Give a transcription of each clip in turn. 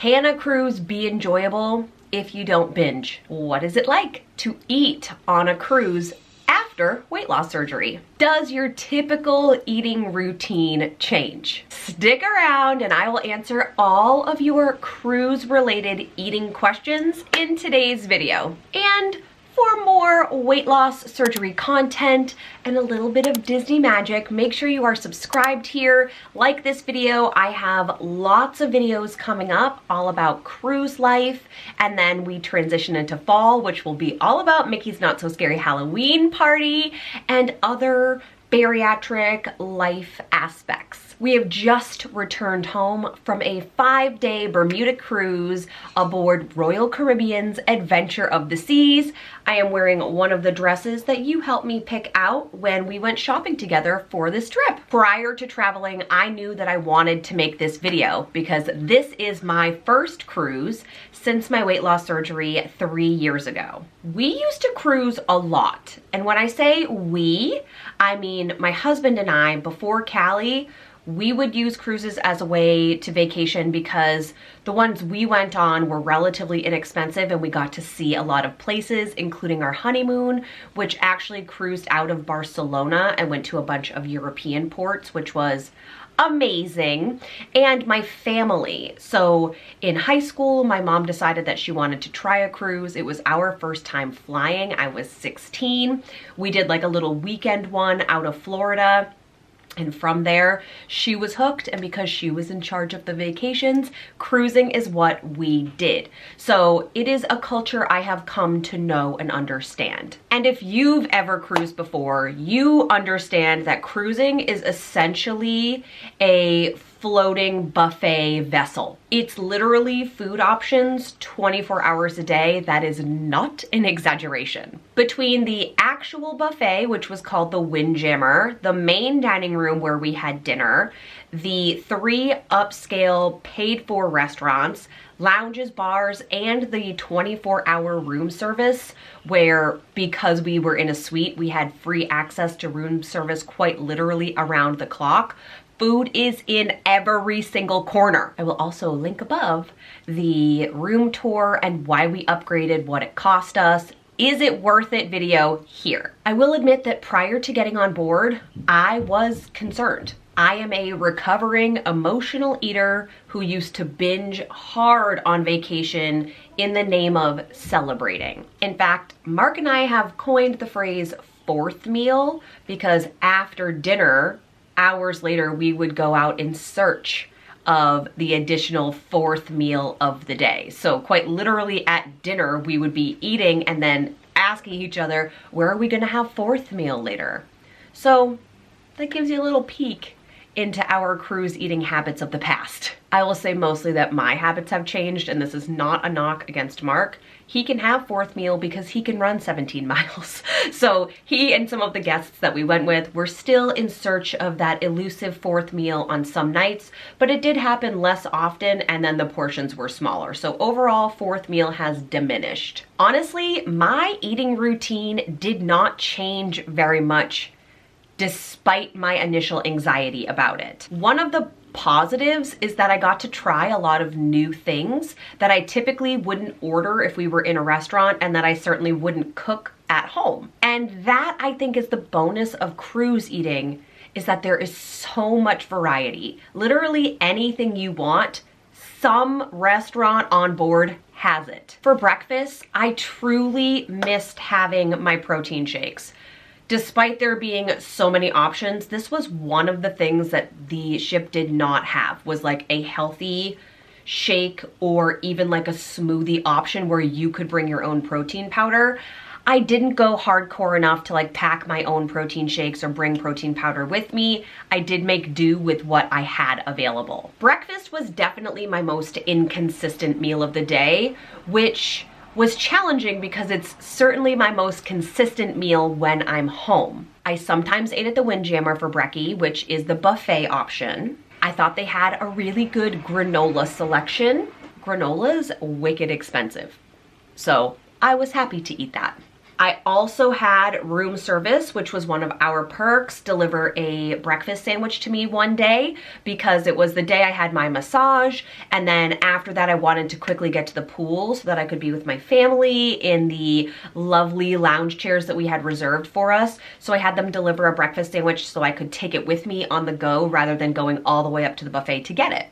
Can a cruise be enjoyable if you don't binge? What is it like to eat on a cruise after weight loss surgery? Does your typical eating routine change? Stick around and I will answer all of your cruise-related eating questions in today's video. And for more weight loss surgery content and a little bit of Disney magic, make sure you are subscribed here. Like this video. I have lots of videos coming up all about cruise life, and then we transition into fall, which will be all about Mickey's Not So Scary Halloween Party and other bariatric life aspects. We have just returned home from a 5-day Bermuda cruise aboard Royal Caribbean's Adventure of the Seas. I am wearing one of the dresses that you helped me pick out when we went shopping together for this trip. Prior to traveling, I knew that I wanted to make this video because this is my first cruise since my weight loss surgery 3 years ago. We used to cruise a lot, and when I say we, I mean my husband and I. Before Callie, we would use cruises as a way to vacation because the ones we went on were relatively inexpensive and we got to see a lot of places, including our honeymoon, which actually cruised out of Barcelona and went to a bunch of European ports, which was amazing. And my family. So in high school, my mom decided that she wanted to try a cruise. It was our first time flying. I was 16. We did like a little weekend one out of Florida. And from there, she was hooked, and because she was in charge of the vacations, cruising is what we did. So it is a culture I have come to know and understand. And if you've ever cruised before, you understand that cruising is essentially a floating buffet vessel. It's literally food options 24 hours a day. That is not an exaggeration. Between the actual buffet, which was called the Windjammer, the main dining room where we had dinner, the 3 upscale paid-for restaurants, lounges, bars, and the 24-hour room service where, because we were in a suite, we had free access to room service quite literally around the clock. Food is in every single corner. I will also link above the room tour and why we upgraded, what it cost us. Is it worth it video here. I will admit that prior to getting on board, I was concerned. I am a recovering emotional eater who used to binge hard on vacation in the name of celebrating. In fact, Mark and I have coined the phrase fourth meal because after dinner, hours later, we would go out in search of the additional 4th meal of the day. So quite literally at dinner, we would be eating and then asking each other, where are we gonna have 4th meal later? So that gives you a little peek into our cruise eating habits of the past. I will say mostly that my habits have changed, and this is not a knock against Mark. He can have 4th meal because he can run 17 miles. So he and some of the guests that we went with were still in search of that elusive 4th meal on some nights, but it did happen less often, and then the portions were smaller. So overall, 4th meal has diminished. Honestly, my eating routine did not change very much despite my initial anxiety about it. One of the positives is that I got to try a lot of new things that I typically wouldn't order if we were in a restaurant, and that I certainly wouldn't cook at home. And that, I think, is the bonus of cruise eating, is that there is so much variety. Literally anything you want, some restaurant on board has it. For breakfast, I truly missed having my protein shakes. Despite there being so many options, this was one of the things that the ship did not have, was like a healthy shake or even like a smoothie option where you could bring your own protein powder. I didn't go hardcore enough to like pack my own protein shakes or bring protein powder with me. I did make do with what I had available. Breakfast was definitely my most inconsistent meal of the day, which was challenging because it's certainly my most consistent meal when I'm home. I sometimes ate at the Windjammer for brekkie, which is the buffet option. I thought they had a really good granola selection. Granola's wicked expensive, so I was happy to eat that. I also had room service, which was one of our perks, deliver a breakfast sandwich to me one day because it was the day I had my massage. And then after that, I wanted to quickly get to the pool so that I could be with my family in the lovely lounge chairs that we had reserved for us. So I had them deliver a breakfast sandwich so I could take it with me on the go rather than going all the way up to the buffet to get it.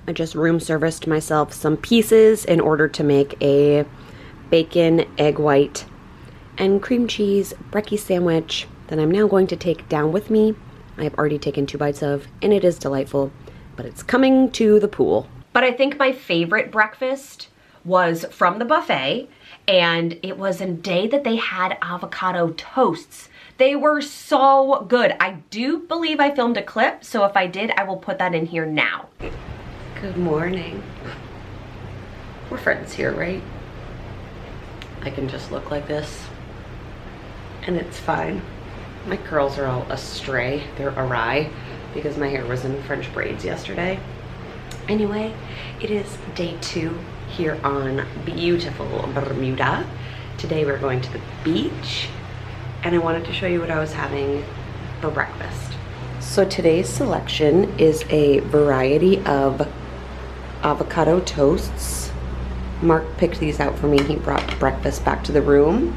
I just room serviced myself some pieces in order to make a bacon, egg white, and cream cheese brekkie sandwich that I'm now going to take down with me. I have already taken 2 bites of, and it is delightful, but it's coming to the pool. But I think my favorite breakfast was from the buffet, and it was a day that they had avocado toasts. They were so good. I do believe I filmed a clip, so if I did, I will put that in here now. Good morning. We're friends here, right? I can just look like this, and it's fine. My curls are all astray. They're awry because my hair was in French braids yesterday. Anyway, it is day 2 here on beautiful Bermuda. Today we're going to the beach, and I wanted to show you what I was having for breakfast. So today's selection is a variety of avocado toasts. Mark picked these out for me. He brought breakfast back to the room.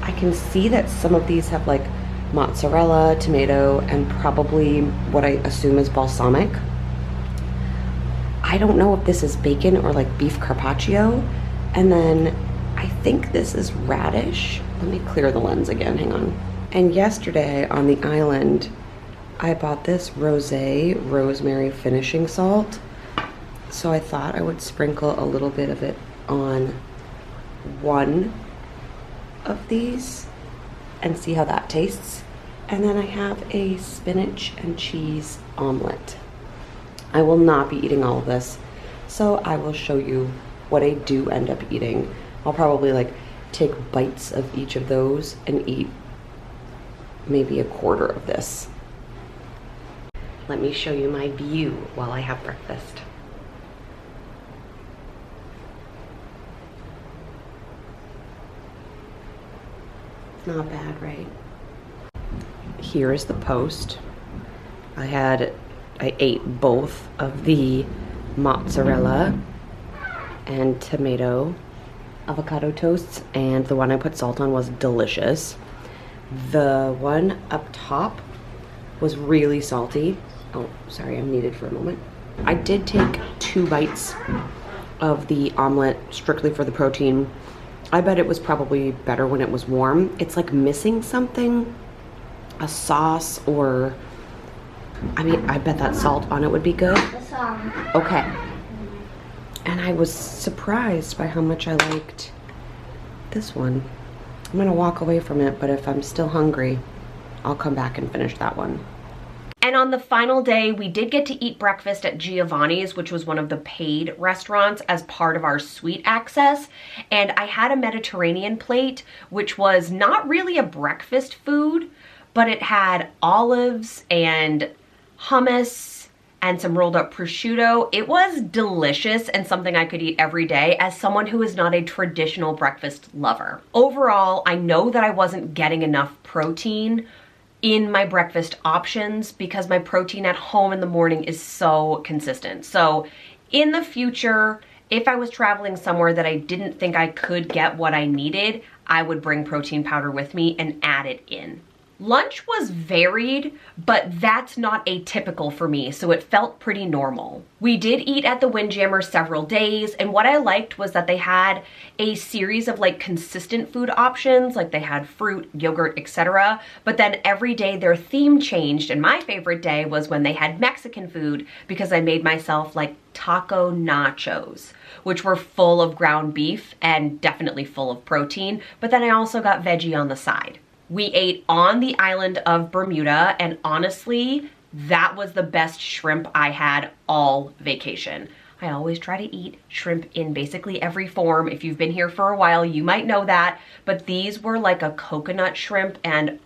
I can see that some of these have like mozzarella, tomato, and probably what I assume is balsamic. I don't know if this is bacon or like beef carpaccio. And then I think this is radish. Let me clear the lens again, hang on. And yesterday on the island, I bought this rosé rosemary finishing salt. So I thought I would sprinkle a little bit of it on one of these and see how that tastes. And then I have a spinach and cheese omelet. I will not be eating all of this, so I will show you what I do end up eating. I'll probably like take bites of each of those and eat maybe a quarter of this. Let me show you my view while I have breakfast. Not bad, right? Here is the post. I ate both of the mozzarella and tomato avocado toasts, and the one I put salt on was delicious. The one up top was really salty. Oh, sorry, I'm muted for a moment. I did take 2 bites of the omelet strictly for the protein. I bet it was probably better when it was warm. It's like missing something, a sauce, or, I mean, I bet that salt on it would be good. Okay. And I was surprised by how much I liked this one. I'm gonna walk away from it, but if I'm still hungry, I'll come back and finish that one. And on the final day, we did get to eat breakfast at Giovanni's, which was one of the paid restaurants as part of our suite access. And I had a Mediterranean plate, which was not really a breakfast food, but it had olives and hummus and some rolled up prosciutto. It was delicious and something I could eat every day as someone who is not a traditional breakfast lover. Overall, I know that I wasn't getting enough protein in my breakfast options because my protein at home in the morning is so consistent. So in the future, if I was traveling somewhere that I didn't think I could get what I needed, I would bring protein powder with me and add it in. Lunch was varied, but that's not atypical for me, so it felt pretty normal. We did eat at the Windjammer several days, and what I liked was that they had a series of like consistent food options, like they had fruit, yogurt, etc. But then every day their theme changed, and my favorite day was when they had Mexican food because I made myself like taco nachos, which were full of ground beef and definitely full of protein, but then I also got veggie on the side. We ate on the island of Bermuda, and honestly, that was the best shrimp I had all vacation. I always try to eat shrimp in basically every form. If you've been here for a while, you might know that, but these were like a coconut shrimp, and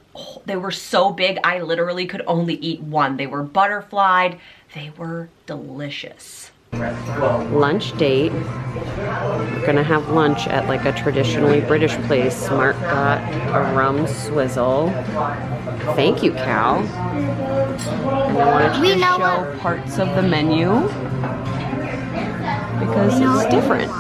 they were so big, I literally could only eat one. They were butterflied. They were delicious. Lunch date. We're gonna have lunch at like a traditionally British place. Mark got a rum swizzle. Thank you, Cal. And I wanted you to show parts of the menu because it's different.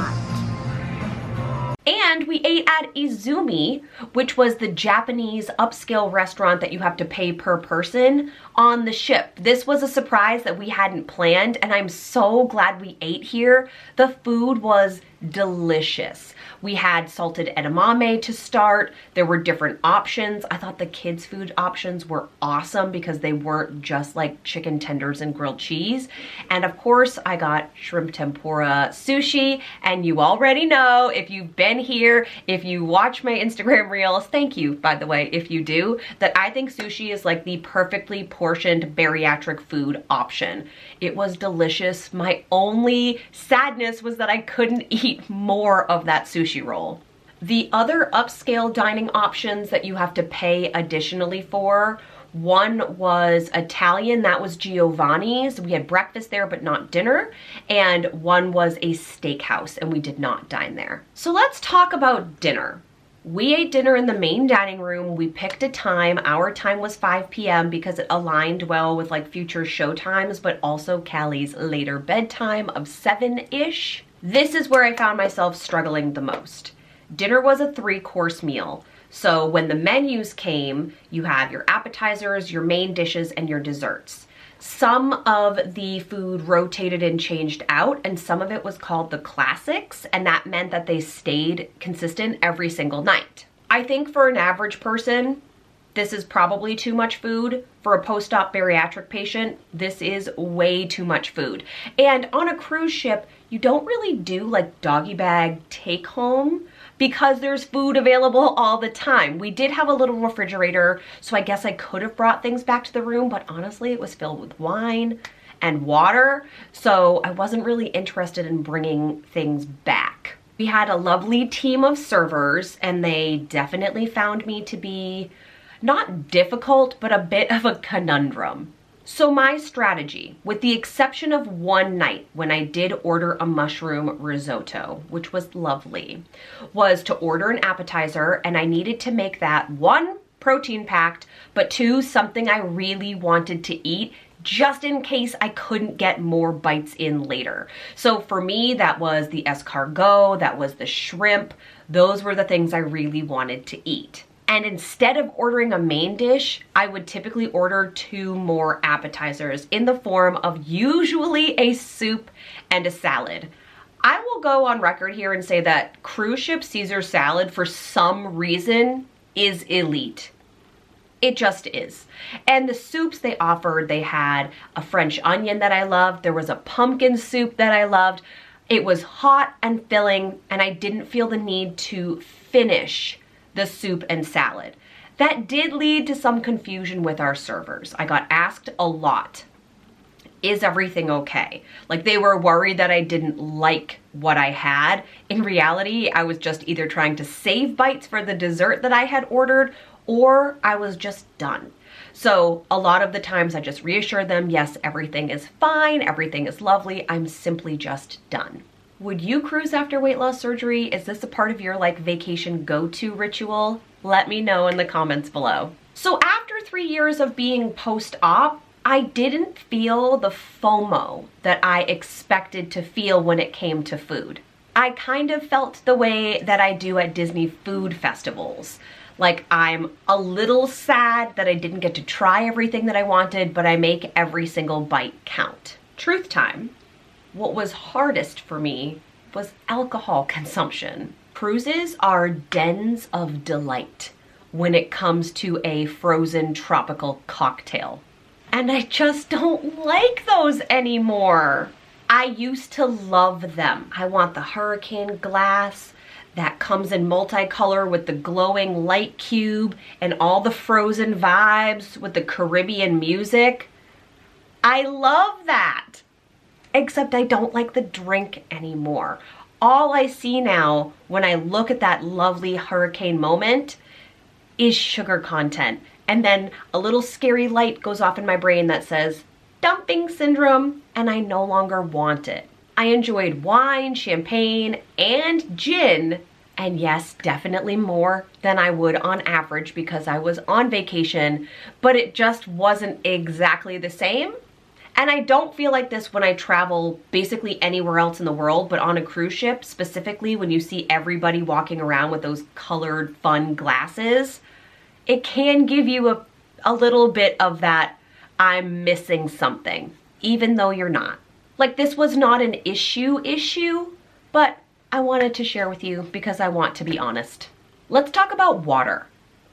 And we ate at Izumi, which was the Japanese upscale restaurant that you have to pay per person on the ship. This was a surprise that we hadn't planned, and I'm so glad we ate here. The food was delicious. We had salted edamame to start. There were different options. I thought the kids' food options were awesome because they weren't just like chicken tenders and grilled cheese. And of course, I got shrimp tempura sushi. And you already know, if you've been here, if you watch my Instagram reels, thank you, by the way, if you do, that I think sushi is like the perfectly portioned bariatric food option. It was delicious. My only sadness was that I couldn't eat more of that sushi roll. The other upscale dining options that you have to pay additionally for, one was Italian, that was Giovanni's. We had breakfast there, but not dinner. And one was a steakhouse, and we did not dine there. So let's talk about dinner. We ate dinner in the main dining room. We picked a time. Our time was 5 p.m. because it aligned well with like future show times, but also Callie's later bedtime of 7-ish. This is where I found myself struggling the most. Dinner was a 3-course meal. So when the menus came, you have your appetizers, your main dishes, and your desserts. Some of the food rotated and changed out, and some of it was called the classics, and that meant that they stayed consistent every single night. I think for an average person, this is probably too much food. For a post-op bariatric patient, this is way too much food. And on a cruise ship, you don't really do like doggy bag take home because there's food available all the time. We did have a little refrigerator, so I guess I could have brought things back to the room, but honestly, it was filled with wine and water, so I wasn't really interested in bringing things back. We had a lovely team of servers, and they definitely found me to be not difficult, but a bit of a conundrum. So my strategy, with the exception of one night when I did order a mushroom risotto, which was lovely, was to order an appetizer, and I needed to make that 1, protein packed, but 2, something I really wanted to eat just in case I couldn't get more bites in later. So for me, that was the escargot, that was the shrimp. Those were the things I really wanted to eat. And instead of ordering a main dish, I would typically order 2 more appetizers in the form of usually a soup and a salad. I will go on record here and say that cruise ship Caesar salad for some reason is elite. It just is. And the soups they offered, they had a French onion that I loved. There was a pumpkin soup that I loved. It was hot and filling, and I didn't feel the need to finish the soup and salad. That did lead to some confusion with our servers. I got asked a lot, is everything okay? Like they were worried that I didn't like what I had. In reality, I was just either trying to save bites for the dessert that I had ordered, or I was just done. So a lot of the times I just reassured them, yes, everything is fine, everything is lovely, I'm simply just done. Would you cruise after weight loss surgery? Is this a part of your like vacation go-to ritual? Let me know in the comments below. So after 3 years of being post-op, I didn't feel the FOMO that I expected to feel when it came to food. I kind of felt the way that I do at Disney food festivals. Like I'm a little sad that I didn't get to try everything that I wanted, but I make every single bite count. Truth time. What was hardest for me was alcohol consumption. Cruises are dens of delight when it comes to a frozen tropical cocktail. And I just don't like those anymore. I used to love them. I want the hurricane glass that comes in multicolor with the glowing light cube and all the frozen vibes with the Caribbean music. I love that. Except I don't like the drink anymore. All I see now when I look at that lovely hurricane moment is sugar content. And then a little scary light goes off in my brain that says, dumping syndrome, and I no longer want it. I enjoyed wine, champagne, and gin, and yes, definitely more than I would on average because I was on vacation, but it just wasn't exactly the same. And I don't feel like this when I travel basically anywhere else in the world, but on a cruise ship, specifically when you see everybody walking around with those colored fun glasses, it can give you a little bit of that I'm missing something, even though you're not. Like, this was not an issue, but I wanted to share with you because I want to be honest. Let's talk about water.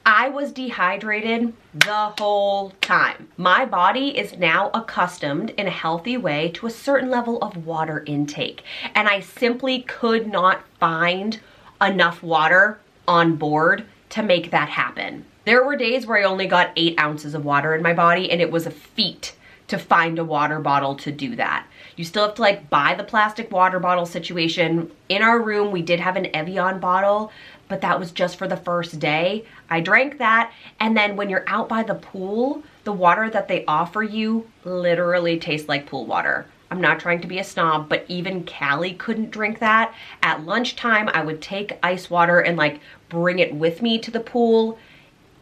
I was dehydrated the whole time. My body is now accustomed in a healthy way to a certain level of water intake, and I simply could not find enough water on board to make that happen. There were days where I only got 8 ounces of water in my body, and it was a feat to find a water bottle to do that. You still have to like buy the plastic water bottle situation. In our room, we did have an Evian bottle, but that was just for the first day. I drank that, and then when you're out by the pool, the water that they offer you literally tastes like pool water. I'm not trying to be a snob, but even Callie couldn't drink that. At lunchtime, I would take ice water and like bring it with me to the pool.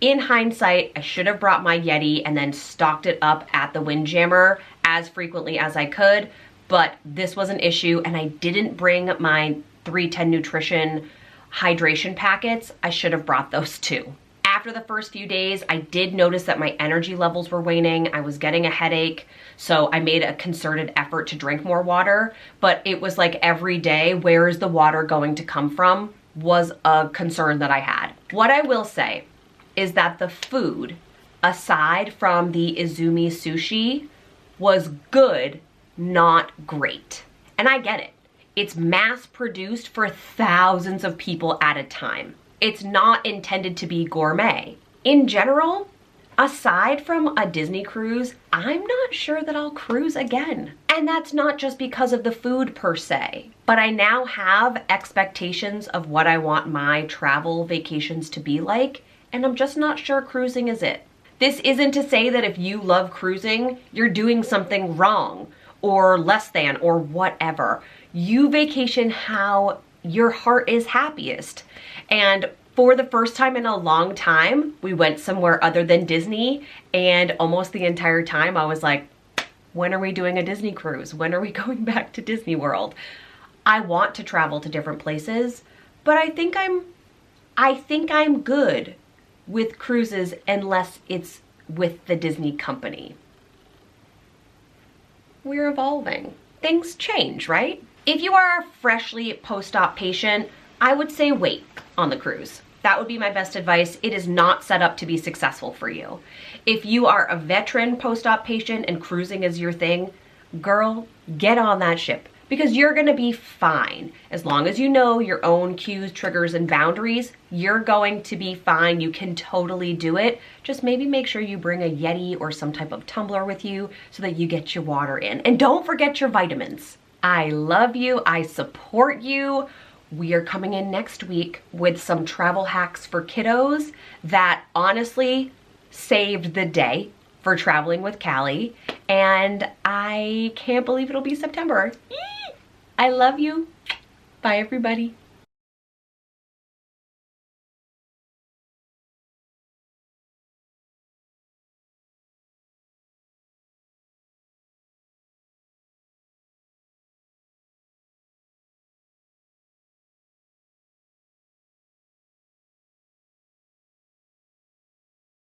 In hindsight, I should have brought my Yeti and then stocked it up at the Windjammer as frequently as I could, but this was an issue, and I didn't bring my 310 Nutrition hydration packets. I should have brought those too. After the first few days, I did notice that my energy levels were waning. I was getting a headache, so I made a concerted effort to drink more water, but it was like every day, where is the water going to come from, was a concern that I had. What I will say is that the food, aside from the Izumi sushi, was good, not great. And I get it. It's mass produced for thousands of people at a time. It's not intended to be gourmet. In general, aside from a Disney cruise, I'm not sure that I'll cruise again. And that's not just because of the food per se, but I now have expectations of what I want my travel vacations to be like, and I'm just not sure cruising is it. This isn't to say that if you love cruising, you're doing something wrong or less than or whatever. You vacation how your heart is happiest. And for the first time in a long time, we went somewhere other than Disney, and almost the entire time I was like, when are we doing a Disney cruise? When are we going back to Disney World? I want to travel to different places, but I think I'm good with cruises unless it's with the Disney company. We're evolving. Things change, right? If you are a freshly post-op patient, I would say wait on the cruise. That would be my best advice. It is not set up to be successful for you. If you are a veteran post-op patient and cruising is your thing, girl, get on that ship, because you're gonna be fine. As long as you know your own cues, triggers, and boundaries, you're going to be fine. You can totally do it. Just maybe make sure you bring a Yeti or some type of tumbler with you so that you get your water in. And don't forget your vitamins. I love you, I support you. We are coming in next week with some travel hacks for kiddos that honestly saved the day for traveling with Callie. And I can't believe it'll be September. I love you. Bye, everybody.